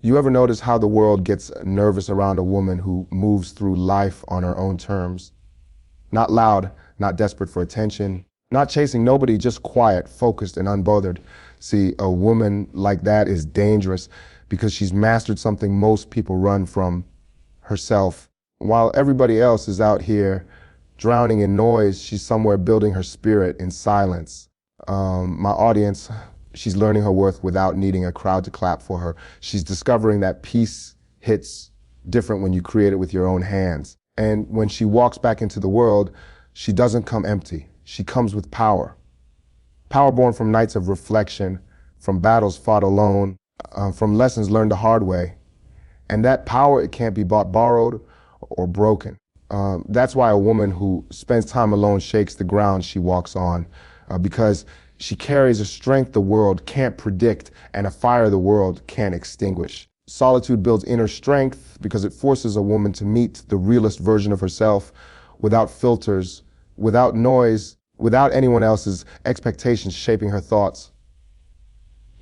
You ever notice how the world gets nervous around a woman who moves through life on her own terms? Not loud, not desperate for attention, not chasing nobody, just quiet, focused, and unbothered. See, a woman like that is dangerous because she's mastered something most people run from: herself. While everybody else is out here drowning in noise, she's somewhere building her spirit in silence. My audience, she's learning her worth without needing a crowd to clap for her. She's discovering that peace hits different when you create it with your own hands. And when she walks back into the world, she doesn't come empty. She comes with power. Power born from nights of reflection, from battles fought alone, from lessons learned the hard way. And that power, it can't be bought, borrowed, or broken. That's why a woman who spends time alone shakes the ground she walks on, because she carries a strength the world can't predict and a fire the world can't extinguish. Solitude builds inner strength because it forces a woman to meet the realest version of herself without filters, without noise, without anyone else's expectations shaping her thoughts.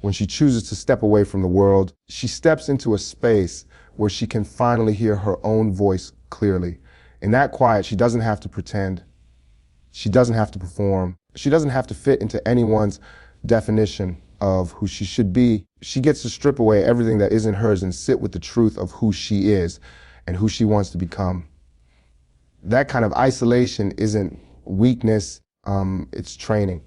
When she chooses to step away from the world, she steps into a space where she can finally hear her own voice clearly. In that quiet, she doesn't have to pretend. She doesn't have to perform. She doesn't have to fit into anyone's definition of who she should be. She gets to strip away everything that isn't hers and sit with the truth of who she is and who she wants to become. That kind of isolation isn't weakness, it's training.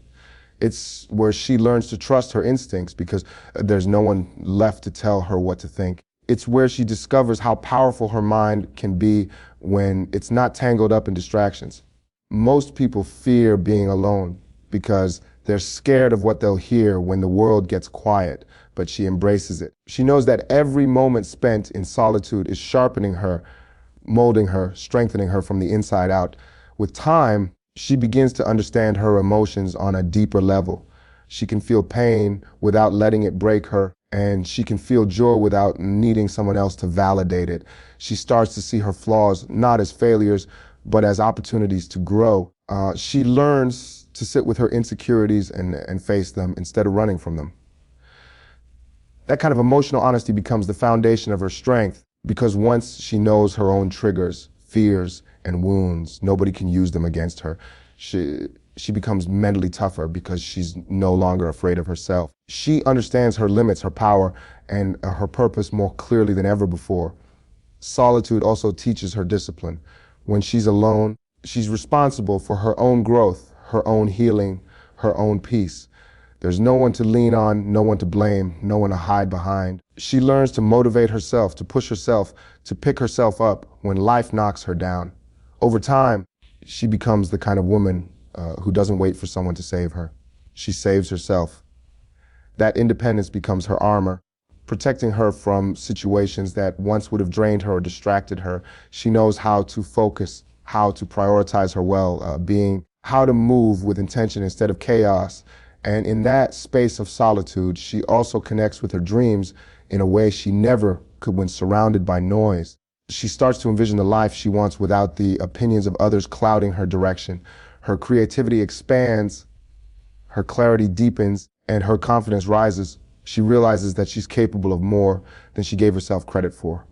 It's where she learns to trust her instincts because there's no one left to tell her what to think. It's where she discovers how powerful her mind can be when it's not tangled up in distractions. Most people fear being alone because they're scared of what they'll hear when the world gets quiet, but she embraces it. She knows that every moment spent in solitude is sharpening her, molding her, strengthening her from the inside out. With time, she begins to understand her emotions on a deeper level. She can feel pain without letting it break her, and she can feel joy without needing someone else to validate it. She starts to see her flaws not as failures, but as opportunities to grow. She learns to sit with her insecurities and face them instead of running from them. That kind of emotional honesty becomes the foundation of her strength, because once she knows her own triggers, fears, and wounds, nobody can use them against her. She becomes mentally tougher because she's no longer afraid of herself. She understands her limits, her power, and her purpose more clearly than ever before. Solitude also teaches her discipline. When she's alone, she's responsible for her own growth, her own healing, her own peace. There's no one to lean on, no one to blame, no one to hide behind. She learns to motivate herself, to push herself, to pick herself up when life knocks her down. Over time, she becomes the kind of woman who doesn't wait for someone to save her. She saves herself. That independence becomes her armor, protecting her from situations that once would have drained her or distracted her. She knows how to focus, how to prioritize her well-being, how to move with intention instead of chaos. And in that space of solitude, she also connects with her dreams in a way she never could when surrounded by noise. She starts to envision the life she wants without the opinions of others clouding her direction. Her creativity expands, her clarity deepens, and her confidence rises. She realizes that she's capable of more than she gave herself credit for.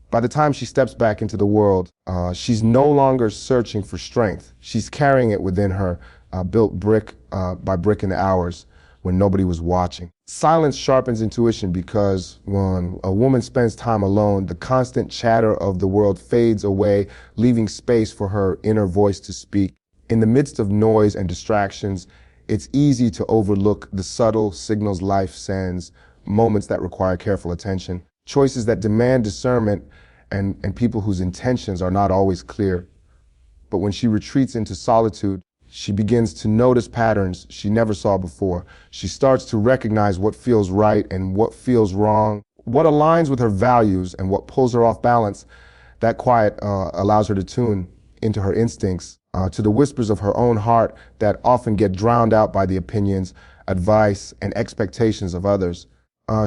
By the time she steps back into the world, she's no longer searching for strength. She's carrying it within her, built brick by brick in the hours when nobody was watching. Silence sharpens intuition because when a woman spends time alone, the constant chatter of the world fades away, leaving space for her inner voice to speak. In the midst of noise and distractions, it's easy to overlook the subtle signals life sends, moments that require careful attention, choices that demand discernment, and people whose intentions are not always clear. But when she retreats into solitude, she begins to notice patterns she never saw before. She starts to recognize what feels right and what feels wrong, what aligns with her values and what pulls her off balance. That quiet allows her to tune into her instincts, to the whispers of her own heart that often get drowned out by the opinions, advice, and expectations of others.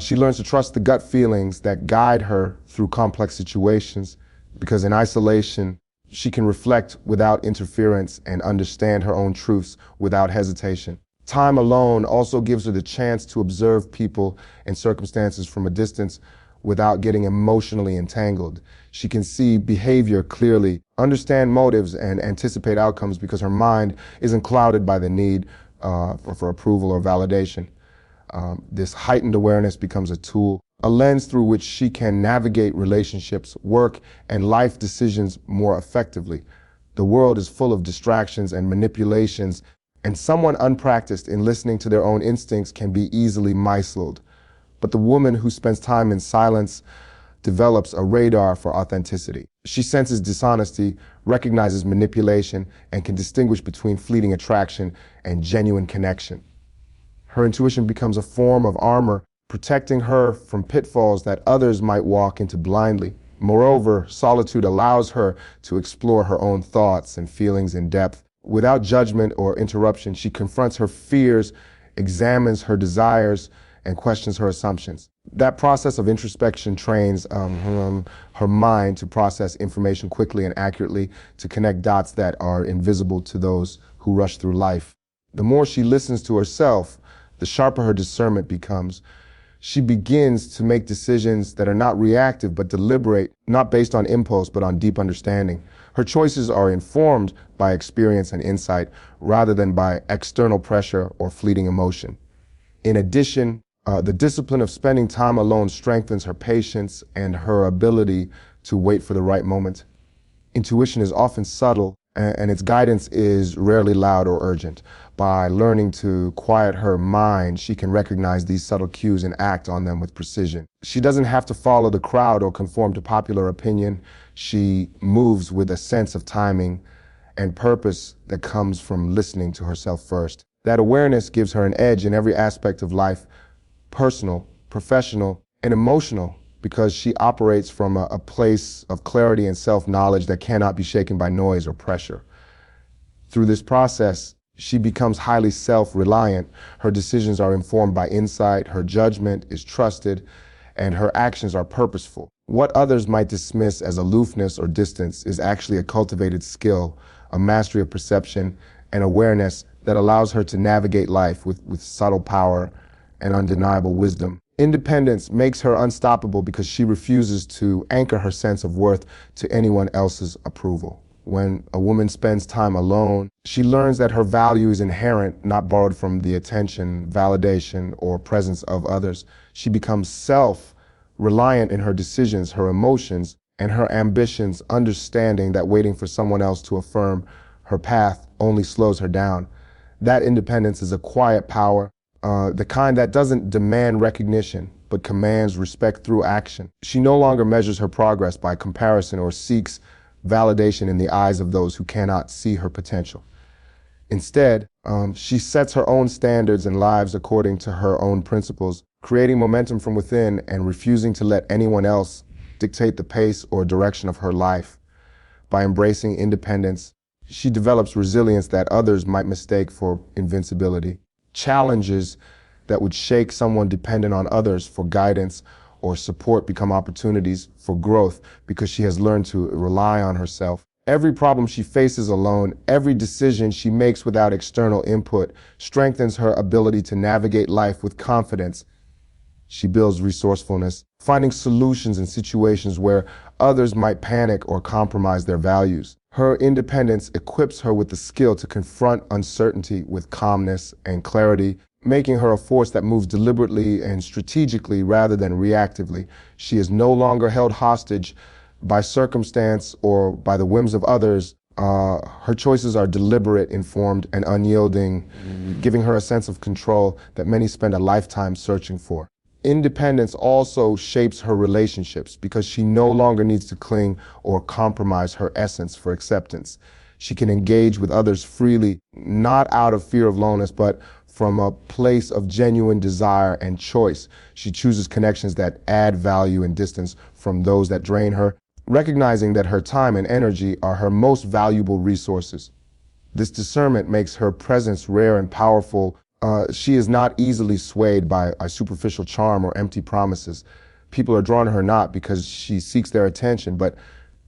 She learns to trust the gut feelings that guide her through complex situations, because in isolation, she can reflect without interference and understand her own truths without hesitation. Time alone also gives her the chance to observe people and circumstances from a distance without getting emotionally entangled. She can see behavior clearly, understand motives, and anticipate outcomes because her mind isn't clouded by the need for approval or validation. This heightened awareness becomes a tool, a lens through which she can navigate relationships, work, and life decisions more effectively. The world is full of distractions and manipulations, and someone unpracticed in listening to their own instincts can be easily misled. But the woman who spends time in silence develops a radar for authenticity. She senses dishonesty, recognizes manipulation, and can distinguish between fleeting attraction and genuine connection. Her intuition becomes a form of armor, protecting her from pitfalls that others might walk into blindly. Moreover, solitude allows her to explore her own thoughts and feelings in depth. Without judgment or interruption, she confronts her fears, examines her desires, and questions her assumptions. That process of introspection trains her mind to process information quickly and accurately, to connect dots that are invisible to those who rush through life. The more she listens to herself, the sharper her discernment becomes. She begins to make decisions that are not reactive but deliberate, not based on impulse but on deep understanding. Her choices are informed by experience and insight rather than by external pressure or fleeting emotion. In addition, the discipline of spending time alone strengthens her patience and her ability to wait for the right moment. Intuition is often subtle, and its guidance is rarely loud or urgent. By learning to quiet her mind, she can recognize these subtle cues and act on them with precision. She doesn't have to follow the crowd or conform to popular opinion. She moves with a sense of timing and purpose that comes from listening to herself first. That awareness gives her an edge in every aspect of life, personal, professional, and emotional, because she operates from a place of clarity and self-knowledge that cannot be shaken by noise or pressure. Through this process, she becomes highly self-reliant. Her decisions are informed by insight, her judgment is trusted, and her actions are purposeful. What others might dismiss as aloofness or distance is actually a cultivated skill, a mastery of perception and awareness that allows her to navigate life with subtle power and undeniable wisdom. Independence makes her unstoppable because she refuses to anchor her sense of worth to anyone else's approval. When a woman spends time alone, she learns that her value is inherent, not borrowed from the attention, validation, or presence of others. She becomes self-reliant in her decisions, her emotions, and her ambitions, understanding that waiting for someone else to affirm her path only slows her down. That independence is a quiet power, the kind that doesn't demand recognition, but commands respect through action. She no longer measures her progress by comparison or seeks validation in the eyes of those who cannot see her potential. Instead, she sets her own standards and lives according to her own principles, creating momentum from within and refusing to let anyone else dictate the pace or direction of her life. By embracing independence, she develops resilience that others might mistake for invincibility. Challenges that would shake someone dependent on others for guidance or support become opportunities for growth because she has learned to rely on herself. Every problem she faces alone, every decision she makes without external input, strengthens her ability to navigate life with confidence. She builds resourcefulness, finding solutions in situations where others might panic or compromise their values. Her independence equips her with the skill to confront uncertainty with calmness and clarity, making her a force that moves deliberately and strategically rather than reactively. She is no longer held hostage by circumstance or by the whims of others. Her choices are deliberate, informed, and unyielding, giving her a sense of control that many spend a lifetime searching for. Independence also shapes her relationships because she no longer needs to cling or compromise her essence for acceptance. She can engage with others freely, not out of fear of loneliness, but from a place of genuine desire and choice. She chooses connections that add value and distance from those that drain her, recognizing that her time and energy are her most valuable resources. This discernment makes her presence rare and powerful. She is not easily swayed by a superficial charm or empty promises. People are drawn to her not because she seeks their attention, but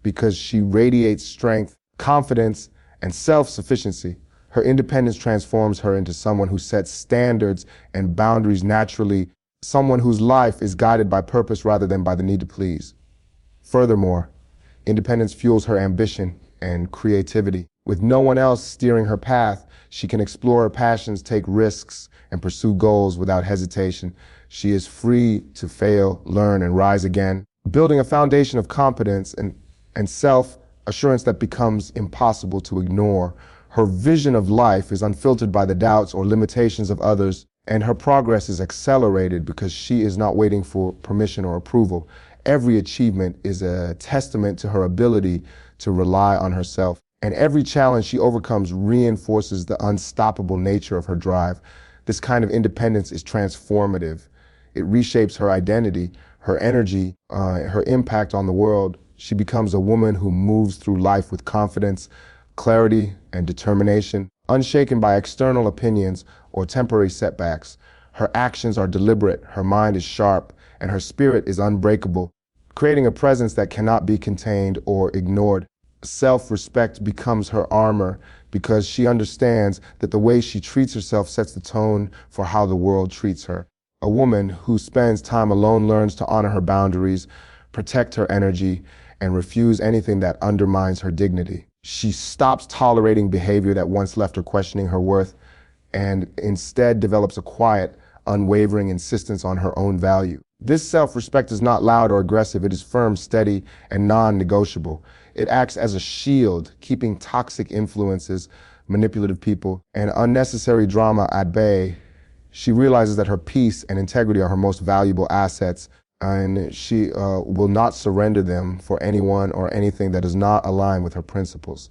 because she radiates strength, confidence, and self-sufficiency. Her independence transforms her into someone who sets standards and boundaries naturally, someone whose life is guided by purpose rather than by the need to please. Furthermore, independence fuels her ambition and creativity. With no one else steering her path, she can explore her passions, take risks, and pursue goals without hesitation. She is free to fail, learn, and rise again, building a foundation of competence and self-assurance that becomes impossible to ignore. Her vision of life is unfiltered by the doubts or limitations of others, and her progress is accelerated because she is not waiting for permission or approval. Every achievement is a testament to her ability to rely on herself, and every challenge she overcomes reinforces the unstoppable nature of her drive. This kind of independence is transformative. It reshapes her identity, her energy, her impact on the world. She becomes a woman who moves through life with confidence, clarity, and determination, unshaken by external opinions or temporary setbacks. Her actions are deliberate, her mind is sharp, and her spirit is unbreakable, creating a presence that cannot be contained or ignored. Self-respect becomes her armor because she understands that the way she treats herself sets the tone for how the world treats her. A woman who spends time alone learns to honor her boundaries, protect her energy, and refuse anything that undermines her dignity. She stops tolerating behavior that once left her questioning her worth, and instead develops a quiet, unwavering insistence on her own value. This self-respect is not loud or aggressive. It is firm, steady, and non-negotiable. It acts as a shield, keeping toxic influences, manipulative people, and unnecessary drama at bay. She realizes that her peace and integrity are her most valuable assets, and she will not surrender them for anyone or anything that does not align with her principles.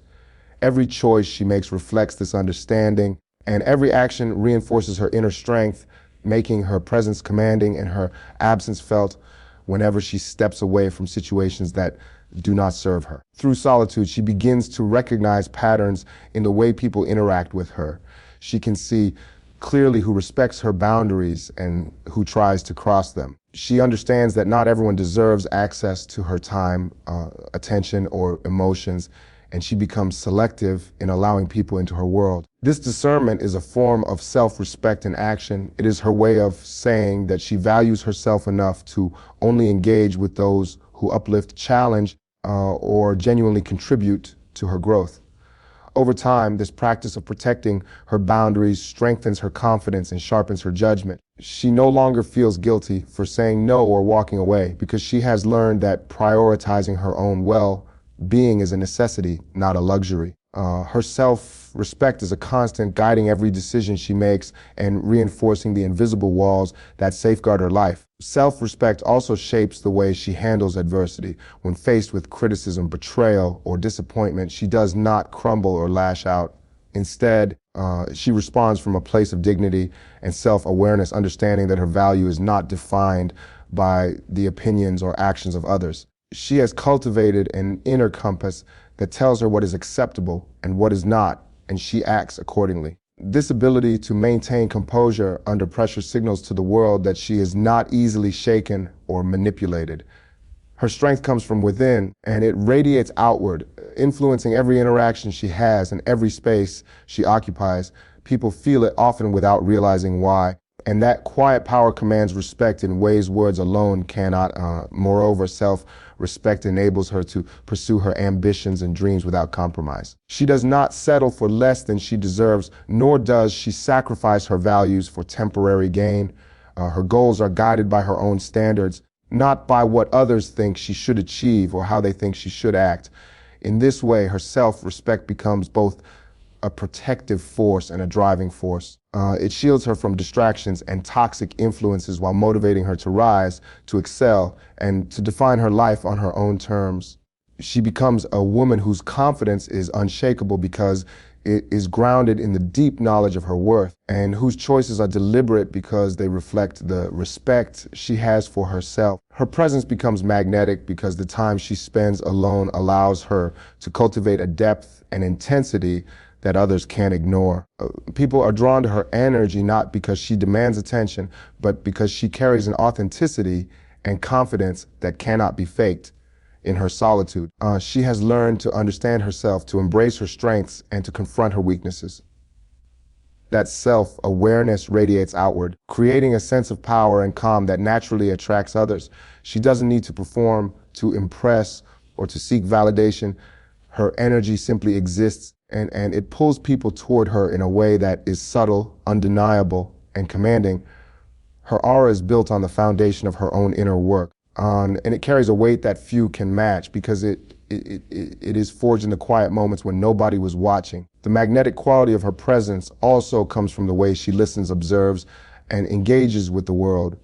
Every choice she makes reflects this understanding, and every action reinforces her inner strength, making her presence commanding and her absence felt whenever she steps away from situations that do not serve her. Through solitude, she begins to recognize patterns in the way people interact with her. She can see clearly who respects her boundaries and who tries to cross them. She understands that not everyone deserves access to her time, attention, or emotions, and she becomes selective in allowing people into her world. This discernment is a form of self-respect in action. It is her way of saying that she values herself enough to only engage with those who uplift, challenge, or genuinely contribute to her growth. Over time, this practice of protecting her boundaries strengthens her confidence and sharpens her judgment. She no longer feels guilty for saying no or walking away because she has learned that prioritizing her own well-being is a necessity, not a luxury. Her self-respect is a constant, guiding every decision she makes and reinforcing the invisible walls that safeguard her life. Self-respect also shapes the way she handles adversity. When faced with criticism, betrayal, or disappointment, she does not crumble or lash out. Instead, she responds from a place of dignity and self-awareness, understanding that her value is not defined by the opinions or actions of others. She has cultivated an inner compass that tells her what is acceptable and what is not, and she acts accordingly. This ability to maintain composure under pressure signals to the world that she is not easily shaken or manipulated. Her strength comes from within, and it radiates outward, influencing every interaction she has and every space she occupies. People feel it often without realizing why. And that quiet power commands respect in ways words alone cannot. Moreover, self-respect enables her to pursue her ambitions and dreams without compromise. She does not settle for less than she deserves, nor does she sacrifice her values for temporary gain. Her goals are guided by her own standards, not by what others think she should achieve or how they think she should act. In this way, her self-respect becomes both a protective force and a driving force. It shields her from distractions and toxic influences while motivating her to rise, to excel, and to define her life on her own terms. She becomes a woman whose confidence is unshakable because it is grounded in the deep knowledge of her worth, and whose choices are deliberate because they reflect the respect she has for herself. Her presence becomes magnetic because the time she spends alone allows her to cultivate a depth and intensity that others can't ignore. People are drawn to her energy not because she demands attention, but because she carries an authenticity and confidence that cannot be faked. In her solitude, she has learned to understand herself, to embrace her strengths, and to confront her weaknesses. That self-awareness radiates outward, creating a sense of power and calm that naturally attracts others. She doesn't need to perform, to impress, or to seek validation. Her energy simply exists, and it pulls people toward her in a way that is subtle, undeniable, and commanding. Her aura is built on the foundation of her own inner work, and it carries a weight that few can match because it is forged in the quiet moments when nobody was watching. The magnetic quality of her presence also comes from the way she listens, observes, and engages with the world.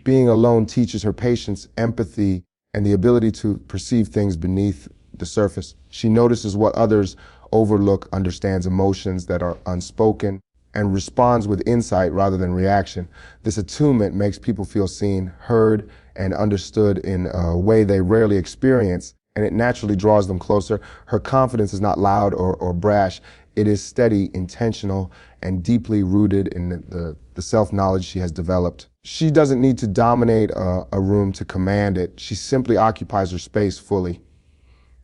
Being alone teaches her patience, empathy, and the ability to perceive things beneath the surface. She notices what others overlook, understands emotions that are unspoken, and responds with insight rather than reaction. This attunement makes people feel seen, heard, and understood in a way they rarely experience, and it naturally draws them closer. Her confidence is not loud or brash. It is steady, intentional, and deeply rooted in the self-knowledge she has developed. She doesn't need to dominate a room to command it. She simply occupies her space fully,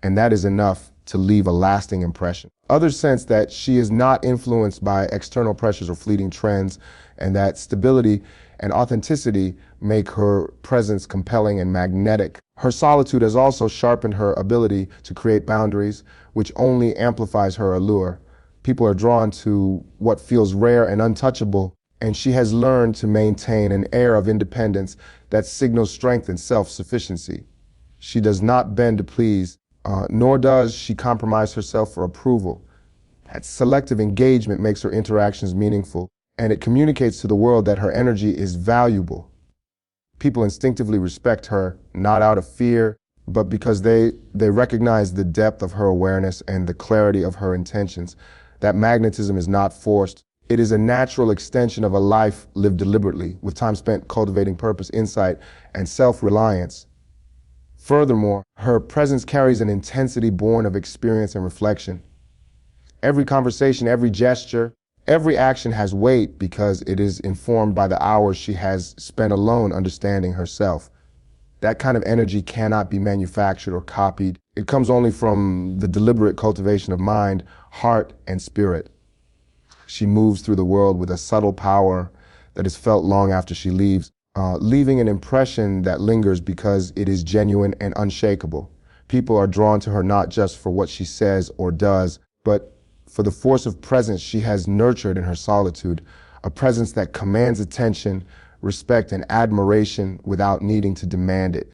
and that is enough to leave a lasting impression. Others sense that she is not influenced by external pressures or fleeting trends, and that stability and authenticity make her presence compelling and magnetic. Her solitude has also sharpened her ability to create boundaries, which only amplifies her allure. People are drawn to what feels rare and untouchable, and she has learned to maintain an air of independence that signals strength and self-sufficiency. She does not bend to please, nor does she compromise herself for approval. That selective engagement makes her interactions meaningful, and it communicates to the world that her energy is valuable. People instinctively respect her, not out of fear, but because they recognize the depth of her awareness and the clarity of her intentions. That magnetism is not forced. It is a natural extension of a life lived deliberately, with time spent cultivating purpose, insight, and self-reliance. Furthermore, her presence carries an intensity born of experience and reflection. Every conversation, every gesture, every action has weight because it is informed by the hours she has spent alone understanding herself. That kind of energy cannot be manufactured or copied. It comes only from the deliberate cultivation of mind, heart, and spirit. She moves through the world with a subtle power that is felt long after she leaves, leaving an impression that lingers because it is genuine and unshakable. People are drawn to her not just for what she says or does, but for the force of presence she has nurtured in her solitude, a presence that commands attention, respect, and admiration without needing to demand it.